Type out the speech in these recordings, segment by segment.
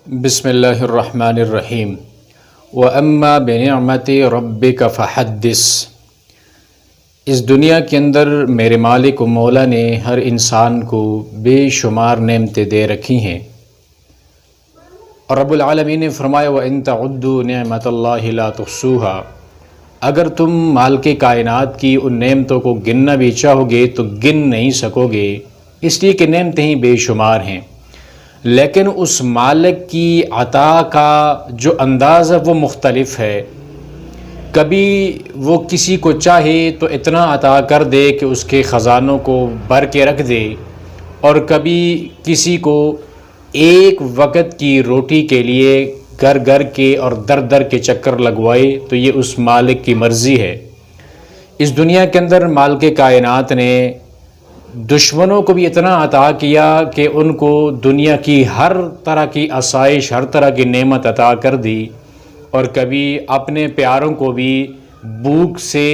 بسم اللہ الرحمن الرحیم وَأَمَّا بِنِعْمَةِ رَبِّكَ فَحَدِّثْ۔ اس دنیا کے اندر میرے مالک و مولا نے ہر انسان کو بے شمار نعمتیں دے رکھی ہیں، اور رب العالمین نے فرمایا وَإِن تَعُدُّوا نِعْمَةَ اللَّهِ لَا تُحْصُوهَا۔ اگر تم مالک کائنات کی ان نعمتوں کو گننا بھی چاہو گے تو گن نہیں سکو گے، اس لیے کہ نعمتیں ہی بے شمار ہیں، لیکن اس مالک کی عطا کا جو انداز ہے وہ مختلف ہے۔ کبھی وہ کسی کو چاہے تو اتنا عطا کر دے کہ اس کے خزانوں کو بھر کے رکھ دے، اور کبھی کسی کو ایک وقت کی روٹی کے لیے گھر گھر کے اور در در کے چکر لگوائے، تو یہ اس مالک کی مرضی ہے۔ اس دنیا کے اندر مالک کائنات نے دشمنوں کو بھی اتنا عطا کیا کہ ان کو دنیا کی ہر طرح کی آسائش، ہر طرح کی نعمت عطا کر دی، اور کبھی اپنے پیاروں کو بھی بھوک سے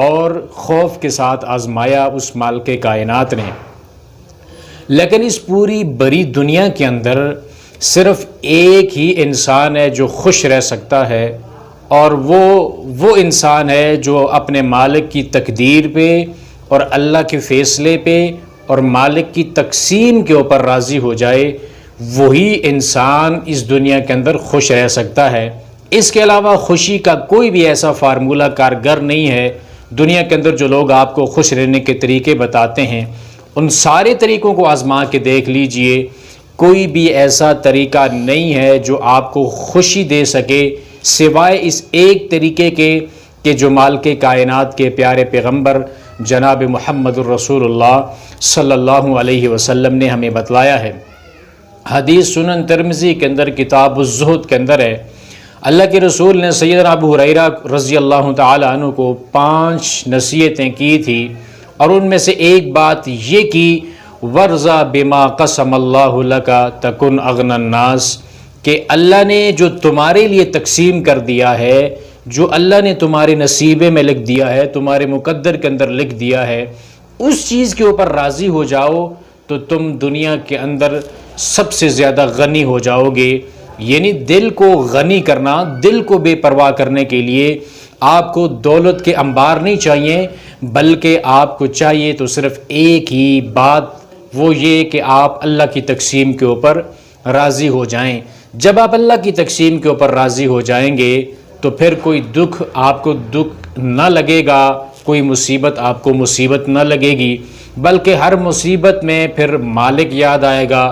اور خوف کے ساتھ آزمایا اس مالک کائنات نے۔ لیکن اس پوری بڑی دنیا کے اندر صرف ایک ہی انسان ہے جو خوش رہ سکتا ہے، اور وہ انسان ہے جو اپنے مالک کی تقدیر پہ اور اللہ کے فیصلے پہ اور مالک کی تقسیم کے اوپر راضی ہو جائے۔ وہی انسان اس دنیا کے اندر خوش رہ سکتا ہے۔ اس کے علاوہ خوشی کا کوئی بھی ایسا فارمولہ کارگر نہیں ہے۔ دنیا کے اندر جو لوگ آپ کو خوش رہنے کے طریقے بتاتے ہیں، ان سارے طریقوں کو آزما کے دیکھ لیجئے، کوئی بھی ایسا طریقہ نہیں ہے جو آپ کو خوشی دے سکے سوائے اس ایک طریقے کے کہ جو مالک کائنات کے پیارے پیغمبر جناب محمد الرسول اللہ صلی اللہ علیہ وسلم نے ہمیں بتلایا ہے۔ حدیث سنن ترمذی کے اندر کتاب الزہد کے اندر ہے، اللہ کے رسول نے سیدنا ابو ہریرہ رضی اللہ تعالی عنہ کو 5 نصیحتیں کی تھی، اور ان میں سے ایک بات یہ کی وَرْضَ بِمَا قَسَمَ اللَّهُ لَكَ تَكُنْ أَغْنَى النَّاسِ، کہ اللہ نے جو تمہارے لیے تقسیم کر دیا ہے، جو اللہ نے تمہارے نصیبے میں لکھ دیا ہے، تمہارے مقدر کے اندر لکھ دیا ہے، اس چیز کے اوپر راضی ہو جاؤ تو تم دنیا کے اندر سب سے زیادہ غنی ہو جاؤ گے۔ یعنی دل کو غنی کرنا، دل کو بے پرواہ کرنے کے لیے آپ کو دولت کے انبار نہیں چاہیے، بلکہ آپ کو چاہیے تو صرف ایک ہی بات، وہ یہ کہ آپ اللہ کی تقسیم کے اوپر راضی ہو جائیں۔ جب آپ اللہ کی تقسیم کے اوپر راضی ہو جائیں گے تو پھر کوئی دکھ آپ کو دکھ نہ لگے گا، کوئی مصیبت آپ کو مصیبت نہ لگے گی، بلکہ ہر مصیبت میں پھر مالک یاد آئے گا،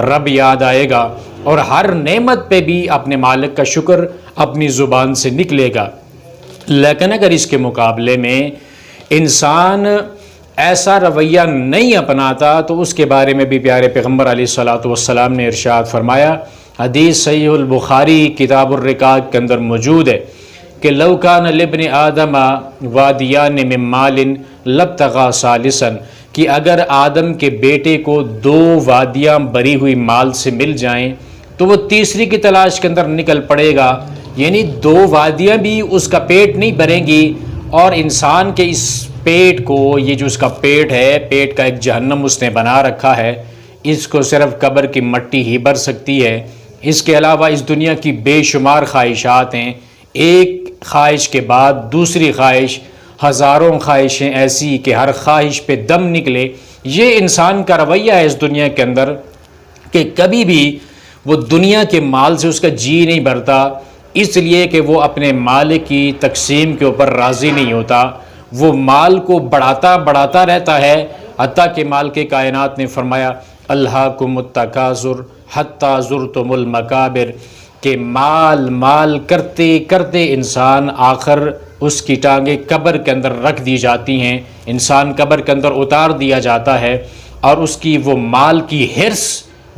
رب یاد آئے گا، اور ہر نعمت پہ بھی اپنے مالک کا شکر اپنی زبان سے نکلے گا۔ لیکن اگر اس کے مقابلے میں انسان ایسا رویہ نہیں اپناتا تو اس کے بارے میں بھی پیارے پیغمبر علیہ الصلوۃ والسلام نے ارشاد فرمایا، حدیث صحیح البخاری کتاب الرقاق کے اندر موجود ہے کہ لو کان لابن آدم وادیان من مال لابتغى ثالثا، کہ اگر آدم کے بیٹے کو 2 وادیاں بری ہوئی مال سے مل جائیں تو وہ تیسری کی تلاش کے اندر نکل پڑے گا۔ یعنی 2 وادیاں بھی اس کا پیٹ نہیں بھریں گی، اور انسان کے اس پیٹ کو، یہ جو اس کا پیٹ ہے، پیٹ کا ایک جہنم اس نے بنا رکھا ہے، اس کو صرف قبر کی مٹی ہی بھر سکتی ہے۔ اس کے علاوہ اس دنیا کی بے شمار خواہشات ہیں، ایک خواہش کے بعد دوسری خواہش، ہزاروں خواہشیں ایسی کہ ہر خواہش پہ دم نکلے۔ یہ انسان کا رویہ ہے اس دنیا کے اندر کہ کبھی بھی وہ دنیا کے مال سے اس کا جی نہیں بھرتا، اس لیے کہ وہ اپنے مالک کی تقسیم کے اوپر راضی نہیں ہوتا، وہ مال کو بڑھاتا رہتا ہے، حتیٰ کہ مالک کائنات نے فرمایا الہاکم التکاثر حتی زرتم المقابر، کہ مال کرتے کرتے انسان آخر اس کی ٹانگیں قبر کے اندر رکھ دی جاتی ہیں، انسان قبر کے اندر اتار دیا جاتا ہے، اور اس کی وہ مال کی حرص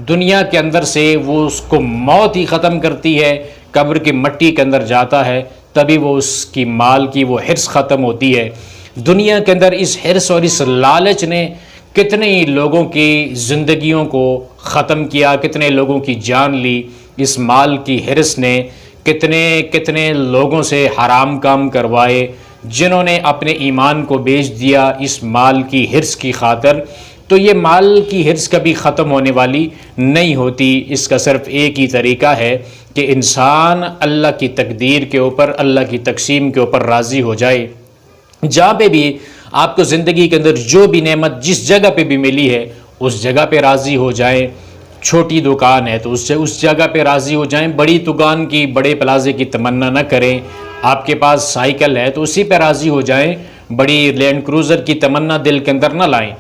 دنیا کے اندر سے وہ اس کو موت ہی ختم کرتی ہے، قبر کی مٹی کے اندر جاتا ہے، تبھی وہ اس کی مال کی وہ حرص ختم ہوتی ہے۔ دنیا کے اندر اس حرص اور اس لالچ نے کتنے ہی لوگوں کی زندگیوں کو ختم کیا، کتنے لوگوں کی جان لی۔ اس مال کی حرص نے کتنے لوگوں سے حرام کام کروائے، جنہوں نے اپنے ایمان کو بیچ دیا اس مال کی حرص کی خاطر۔ تو یہ مال کی حرص کبھی ختم ہونے والی نہیں ہوتی۔ اس کا صرف ایک ہی طریقہ ہے کہ انسان اللہ کی تقدیر کے اوپر، اللہ کی تقسیم کے اوپر راضی ہو جائے۔ جہاں پہ بھی آپ کو زندگی کے اندر جو بھی نعمت جس جگہ پہ بھی ملی ہے اس جگہ پہ راضی ہو جائیں۔ چھوٹی دکان ہے تو اس جگہ پہ راضی ہو جائیں، بڑی دکان کی، بڑے پلازے کی تمنا نہ کریں۔ آپ کے پاس سائیکل ہے تو اسی پہ راضی ہو جائیں، بڑی لینڈ کروزر کی تمنا دل کے اندر نہ لائیں۔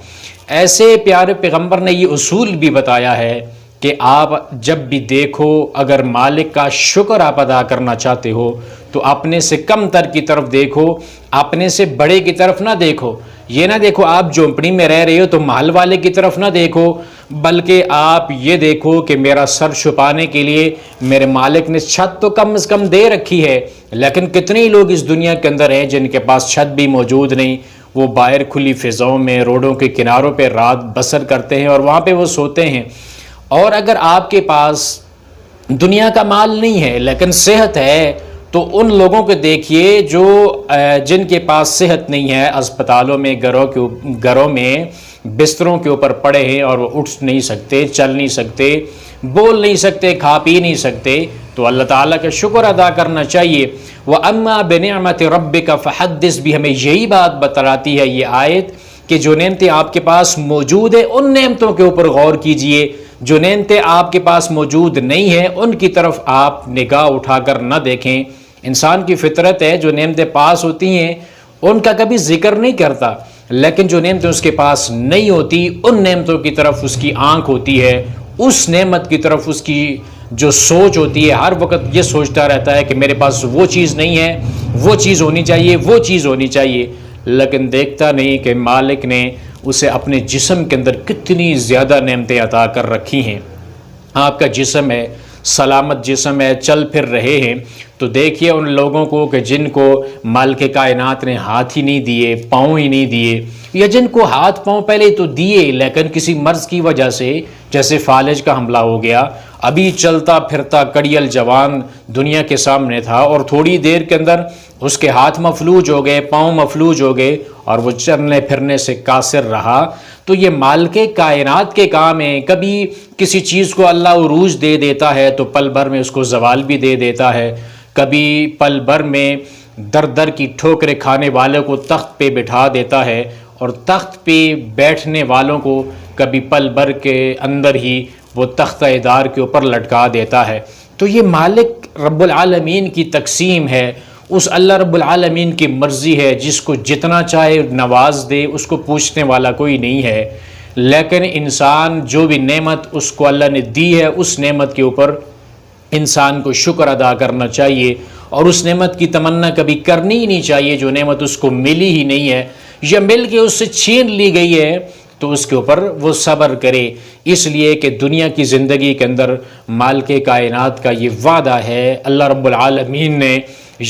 ایسے پیارے پیغمبر نے یہ اصول بھی بتایا ہے کہ آپ جب بھی دیکھو، اگر مالک کا شکر آپ ادا کرنا چاہتے ہو تو اپنے سے کم تر کی طرف دیکھو، اپنے سے بڑے کی طرف نہ دیکھو۔ یہ نہ دیکھو آپ جھونپڑی میں رہ رہے ہو تو محل والے کی طرف نہ دیکھو، بلکہ آپ یہ دیکھو کہ میرا سر چھپانے کے لیے میرے مالک نے چھت تو کم از کم دے رکھی ہے، لیکن کتنے لوگ اس دنیا کے اندر ہیں جن کے پاس چھت بھی موجود نہیں، وہ باہر کھلی فضاؤں میں، روڈوں کے کناروں پہ رات بسر کرتے ہیں اور وہاں پہ وہ سوتے ہیں۔ اور اگر آپ کے پاس دنیا کا مال نہیں ہے لیکن صحت ہے تو ان لوگوں کو دیکھیے جو جن کے پاس صحت نہیں ہے، اسپتالوں میں، گھروں میں بستروں کے اوپر پڑے ہیں اور وہ اٹھ نہیں سکتے، چل نہیں سکتے، بول نہیں سکتے، کھا پی نہیں سکتے، تو اللہ تعالیٰ کا شکر ادا کرنا چاہیے۔ وَأَمَّا بِنِعْمَةِ رَبِّكَ فَحَدِّثْ بھی ہمیں یہی بات بتلاتی ہے یہ آیت کہ جو نعمتیں آپ کے پاس موجود ہیں ان نعمتوں کے اوپر غور کیجئے، جو نعمتیں آپ کے پاس موجود نہیں ہیں ان کی طرف آپ نگاہ اٹھا کر نہ دیکھیں۔ انسان کی فطرت ہے جو نعمتیں پاس ہوتی ہیں ان کا کبھی ذکر نہیں کرتا، لیکن جو نعمتیں اس کے پاس نہیں ہوتی ان نعمتوں کی طرف اس کی آنکھ ہوتی ہے، اس نعمت کی طرف اس کی جو سوچ ہوتی ہے، ہر وقت یہ سوچتا رہتا ہے کہ میرے پاس وہ چیز نہیں ہے، وہ چیز ہونی چاہیے، وہ چیز ہونی چاہیے، لیکن دیکھتا نہیں کہ مالک نے اسے اپنے جسم کے اندر کتنی زیادہ نعمتیں عطا کر رکھی ہیں۔ آپ کا جسم ہے، سلامت جسم ہے، چل پھر رہے ہیں، تو دیکھیے ان لوگوں کو کہ جن کو مالک کائنات نے ہاتھ ہی نہیں دیے، پاؤں ہی نہیں دیے، یا جن کو ہاتھ پاؤں پہلے تو دیے لیکن کسی مرض کی وجہ سے، جیسے فالج کا حملہ ہو گیا، ابھی چلتا پھرتا کڑیل جوان دنیا کے سامنے تھا اور تھوڑی دیر کے اندر اس کے ہاتھ مفلوج ہو گئے، پاؤں مفلوج ہو گئے اور وہ چلنے پھرنے سے قاصر رہا۔ تو یہ مالک کائنات کے کام ہیں۔ کبھی کسی چیز کو اللہ عروج دے دیتا ہے تو پل بھر میں اس کو زوال بھی دے دیتا ہے، کبھی پل بھر میں در در کی ٹھوکریں کھانے والوں کو تخت پہ بٹھا دیتا ہے اور تخت پہ بیٹھنے والوں کو کبھی پل بھر کے اندر ہی وہ تختہ دار کے اوپر لٹکا دیتا ہے۔ تو یہ مالک رب العالمین کی تقسیم ہے، اس اللہ رب العالمین کی مرضی ہے، جس کو جتنا چاہے نواز دے، اس کو پوچھنے والا کوئی نہیں ہے۔ لیکن انسان جو بھی نعمت اس کو اللہ نے دی ہے اس نعمت کے اوپر انسان کو شکر ادا کرنا چاہیے اور اس نعمت کی تمنا کبھی کرنی ہی نہیں چاہیے جو نعمت اس کو ملی ہی نہیں ہے یا مل کے اس سے چھین لی گئی ہے، تو اس کے اوپر وہ صبر کرے۔ اس لیے کہ دنیا کی زندگی کے اندر مالک کائنات کا یہ وعدہ ہے، اللہ رب العالمین نے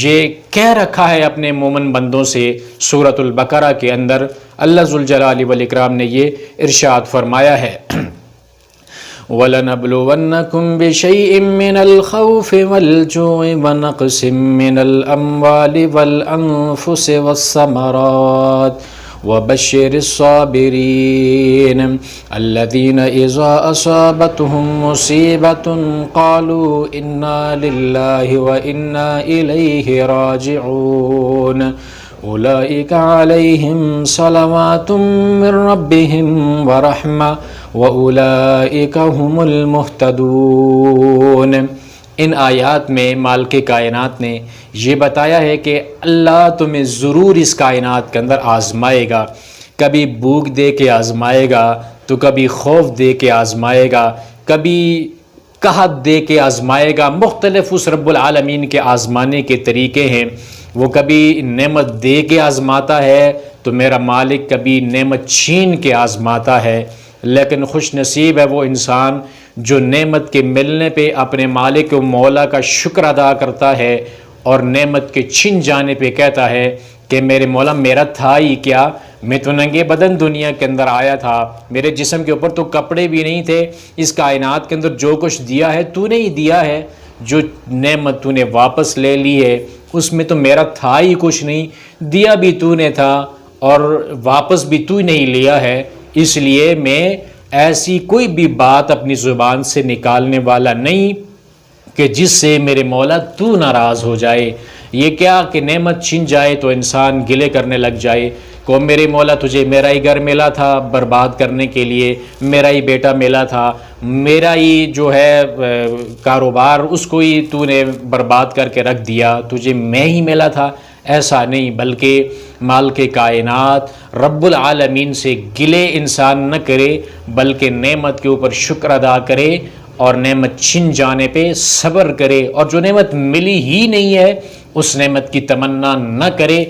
یہ کہہ رکھا ہے اپنے مومن بندوں سے سورۃ البقرہ کے اندر۔ اللہ ذوالجلال والاکرام نے یہ ارشاد فرمایا ہے وَلَنَبْلُوَنَّكُمْ بِشَيْءٍ مِّنَ الْخَوْفِ وَالْجُوعِ وَنَقْصٍ مِّنَ الْأَمْوَالِ وَالْأَنفُسِ وَالثَّمَرَاتِ وَبَشِّرِ الصَّابِرِينَ الَّذِينَ إِذَا أَصَابَتْهُم مُّصِيبَةٌ قَالُوا إِنَّا لِلَّهِ وَإِنَّا إِلَيْهِ رَاجِعُونَ أُولَئِكَ عَلَيْهِمْ صَلَوَاتٌ مِّن رَّبِّهِمْ وَرَحْمَةٌ وَأُولَئِكَ هُمُ الْمُهْتَدُونَ۔ ان آیات میں مالک کائنات نے یہ بتایا ہے کہ اللہ تمہیں ضرور اس کائنات کے اندر آزمائے گا، کبھی بھوک دے کے آزمائے گا تو کبھی خوف دے کے آزمائے گا، کبھی قحط دے کے آزمائے گا۔ مختلف اس رب العالمین کے آزمانے کے طریقے ہیں۔ وہ کبھی نعمت دے کے آزماتا ہے تو میرا مالک کبھی نعمت چھین کے آزماتا ہے، لیکن خوش نصیب ہے وہ انسان جو نعمت کے ملنے پہ اپنے مالک و مولا کا شکر ادا کرتا ہے اور نعمت کے چھن جانے پہ کہتا ہے کہ میرے مولا میرا تھا ہی کیا، میں تو ننگے بدن دنیا کے اندر آیا تھا، میرے جسم کے اوپر تو کپڑے بھی نہیں تھے، اس کائنات کے اندر جو کچھ دیا ہے تو نے ہی دیا ہے، جو نعمت تو نے واپس لے لی ہے اس میں تو میرا تھا ہی کچھ نہیں، دیا بھی تو نے تھا اور واپس بھی تو نہیں لیا ہے، اس لیے میں ایسی کوئی بھی بات اپنی زبان سے نکالنے والا نہیں کہ جس سے میرے مولا تو ناراض ہو جائے۔ یہ کیا کہ نعمت چھن جائے تو انسان گلے کرنے لگ جائے کہ میرے مولا تجھے میرا ہی گھر ملا تھا برباد کرنے کے لیے، میرا ہی بیٹا ملا تھا، میرا ہی جو ہے کاروبار اس کو ہی تو نے برباد کر کے رکھ دیا، تجھے میں ہی ملا تھا۔ ایسا نہیں، بلکہ مالک کائنات رب العالمین سے گلے انسان نہ کرے، بلکہ نعمت کے اوپر شکر ادا کرے اور نعمت چھن جانے پہ صبر کرے، اور جو نعمت ملی ہی نہیں ہے اس نعمت کی تمنا نہ کرے۔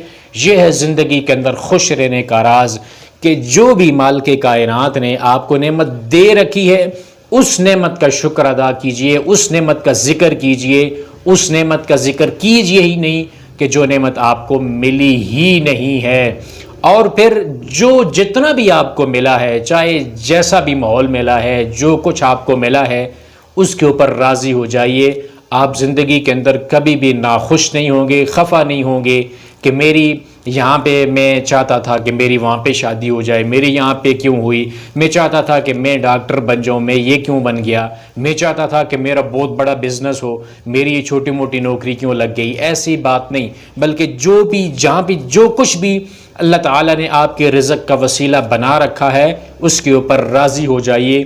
یہ ہے زندگی کے اندر خوش رہنے کا راز، کہ جو بھی مالک کائنات نے آپ کو نعمت دے رکھی ہے اس نعمت کا شکر ادا کیجئے، اس نعمت کا ذکر کیجئے، اس نعمت کا ذکر کیجئے ہی نہیں کہ جو نعمت آپ کو ملی ہی نہیں ہے۔ اور پھر جو جتنا بھی آپ کو ملا ہے، چاہے جیسا بھی ماحول ملا ہے، جو کچھ آپ کو ملا ہے اس کے اوپر راضی ہو جائیے۔ آپ زندگی کے اندر کبھی بھی ناخوش نہیں ہوں گے، خفا نہیں ہوں گے کہ میری یہاں پہ میں چاہتا تھا کہ میری وہاں پہ شادی ہو جائے، میری یہاں پہ کیوں ہوئی، میں چاہتا تھا کہ میں ڈاکٹر بن جاؤں، میں یہ کیوں بن گیا، میں چاہتا تھا کہ میرا بہت بڑا بزنس ہو، میری یہ چھوٹی موٹی نوکری کیوں لگ گئی۔ ایسی بات نہیں، بلکہ جو بھی جہاں بھی جو کچھ بھی اللہ تعالیٰ نے آپ کے رزق کا وسیلہ بنا رکھا ہے اس کے اوپر راضی ہو جائیے۔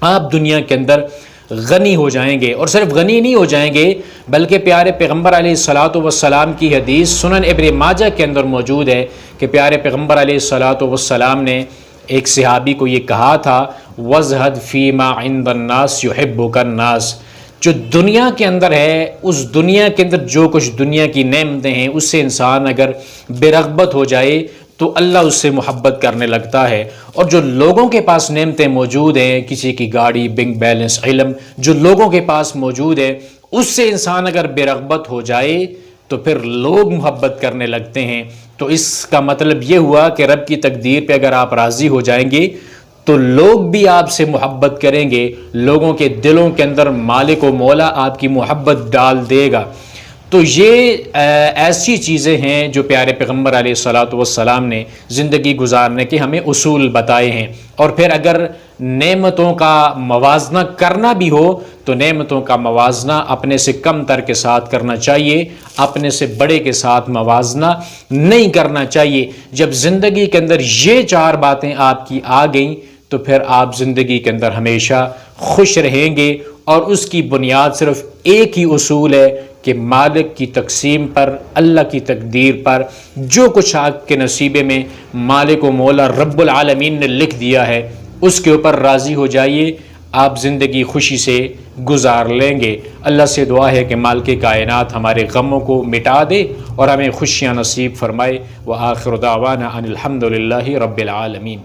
آپ دنیا کے اندر غنی ہو جائیں گے، اور صرف غنی نہیں ہو جائیں گے بلکہ پیارے پیغمبر علیہ الصلاۃ والسلام کی حدیث سنن ابن ماجہ کے اندر موجود ہے کہ پیارے پیغمبر علیہ الصلاۃ والسلام نے ایک صحابی کو یہ کہا تھا، وَازْهَدْ فِي مَا عِنْدَ النَّاسِ يُحِبُّكَ النَّاسِ، جو دنیا کے اندر ہے، اس دنیا کے اندر جو کچھ دنیا کی نعمتیں ہیں اس سے انسان اگر بے رغبت ہو جائے تو اللہ اس سے محبت کرنے لگتا ہے۔ اور جو لوگوں کے پاس نعمتیں موجود ہیں، کسی کی گاڑی، بینک بیلنس، علم، جو لوگوں کے پاس موجود ہے اس سے انسان اگر بے رغبت ہو جائے تو پھر لوگ محبت کرنے لگتے ہیں۔ تو اس کا مطلب یہ ہوا کہ رب کی تقدیر پہ اگر آپ راضی ہو جائیں گے تو لوگ بھی آپ سے محبت کریں گے، لوگوں کے دلوں کے اندر مالک و مولا آپ کی محبت ڈال دے گا۔ تو یہ ایسی چیزیں ہیں جو پیارے پیغمبر علیہ الصلاۃ والسلام نے زندگی گزارنے کے ہمیں اصول بتائے ہیں۔ اور پھر اگر نعمتوں کا موازنہ کرنا بھی ہو تو نعمتوں کا موازنہ اپنے سے کم تر کے ساتھ کرنا چاہیے، اپنے سے بڑے کے ساتھ موازنہ نہیں کرنا چاہیے۔ جب زندگی کے اندر یہ چار باتیں آپ کی آ گئیں تو پھر آپ زندگی کے اندر ہمیشہ خوش رہیں گے، اور اس کی بنیاد صرف ایک ہی اصول ہے کہ مالک کی تقسیم پر، اللہ کی تقدیر پر جو کچھ آپ کے نصیبے میں مالک و مولا رب العالمین نے لکھ دیا ہے اس کے اوپر راضی ہو جائیے، آپ زندگی خوشی سے گزار لیں گے۔ اللہ سے دعا ہے کہ مالک کائنات ہمارے غموں کو مٹا دے اور ہمیں خوشیاں نصیب فرمائے۔ وآخر دعوانا ان الحمد للہ رب العالمین۔